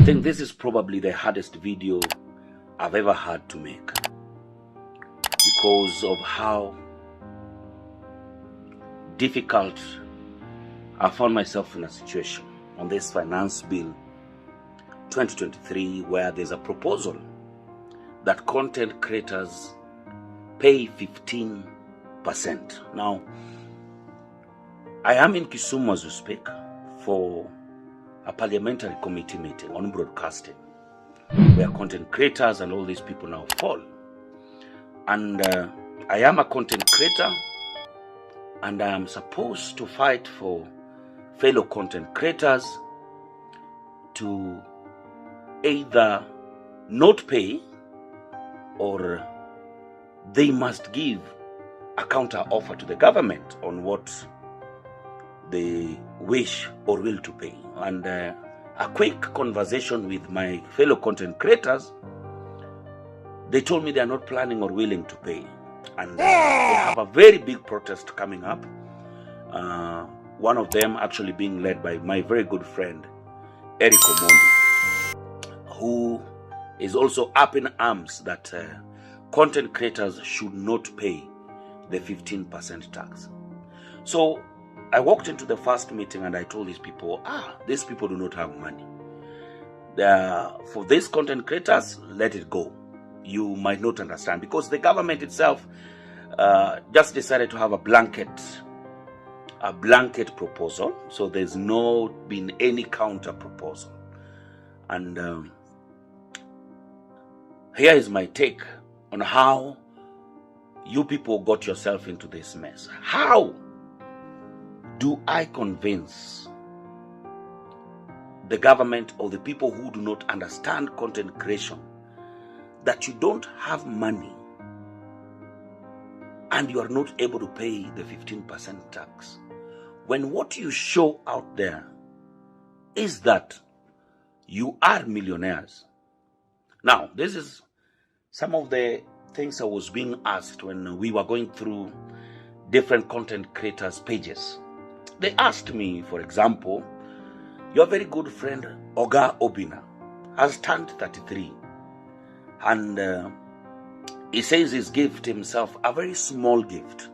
I think this is probably the hardest video I've ever had to make because of how difficult I found myself in a situation on this Finance Bill 2023 where there's a proposal that content creators pay 15%. Now, I am in Kisumu as we speak for a parliamentary committee meeting on broadcasting where content creators and all these people now fall. And I am a content creator and I am supposed to fight for fellow content creators to either not pay or they must give a counter offer to the government on what they wish or will to pay. And a quick conversation with my fellow content creators, they told me they are not planning or willing to pay. And they have a very big protest coming up. One of them actually being led by my very good friend, Eric Omondi, who is also up in arms that content creators should not pay the 15% tax. So I walked into the first meeting and I told these people, these people do not have money. For these content creators, let it go. You might not understand because the government itself just decided to have a blanket proposal. So there's no been any counter proposal. And here is my take on how you people got yourself into this mess. How do I convince the government or the people who do not understand content creation that you don't have money and you are not able to pay the 15% tax when what you show out there is that you are millionaires? Now, this is some of the things I was being asked when we were going through different content creators' pages. They asked me, for example, your very good friend Oga Obina has turned 33 and he says he's given himself a very small gift.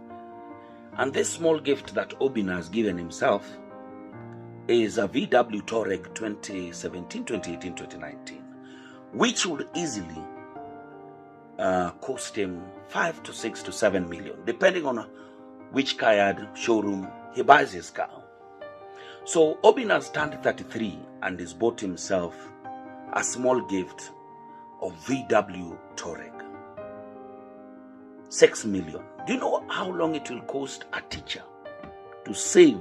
And this small gift that Obina has given himself is a VW Touareg 2017, 2018, 2019, which would easily cost him 5 to 6 to 7 million, depending on which car showroom he buys his car. So Obina has turned 33 and has bought himself a small gift of VW Touareg. 6 million. Do you know how long it will cost a teacher to save?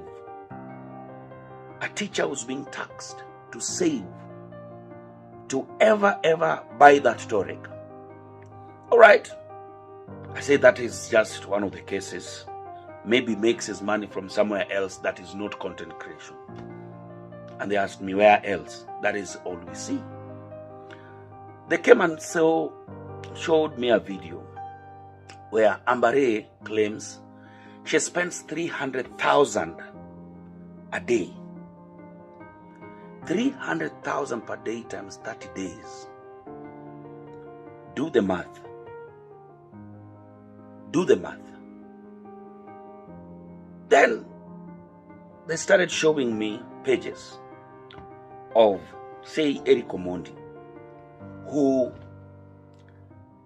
A teacher who's being taxed to save to ever buy that Touareg. All right. I say that is just one of the cases. Maybe makes his money from somewhere else that is not content creation. And they asked me, where else? That is all we see. They came and showed me a video where Ambare claims she spends 300,000 a day. 300,000 per day times 30 days. Do the math. Do the math. Then they started showing me pages of, say, Eric Omondi, who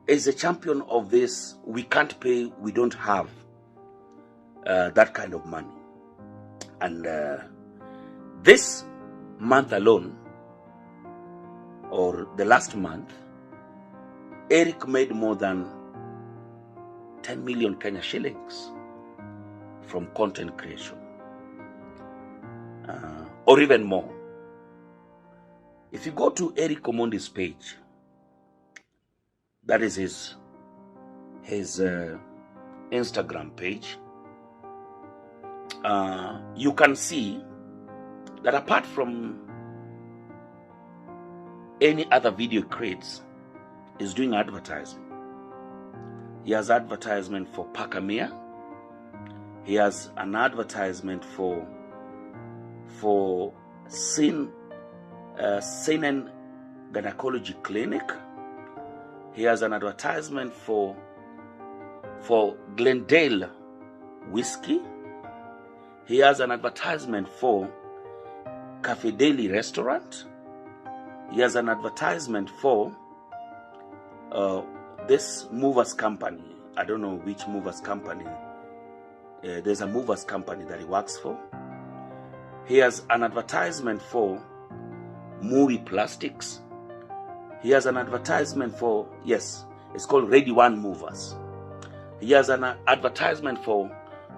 is a champion of this. We can't pay, we don't have that kind of money. And this month alone, or the last month, Eric made more than 10 million Kenya shillings from content creation, or even more. If you go to Eric Omondi's page, that is his Instagram page, you can see that apart from any other video creates, is doing advertising. He has advertisement for Pakamia. He has an advertisement for Sinen gynecology clinic. He has an advertisement for Glendale whiskey. He has an advertisement for Cafe Daily restaurant. He has an advertisement for this movers company. I don't know which movers company. There's a movers company that he works for. He has an advertisement for Movie Plastics. He has an advertisement for, yes, it's called Ready One Movers. He has an advertisement for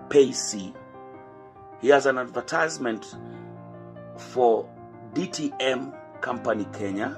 Payc. He has an advertisement for DTM Company Kenya.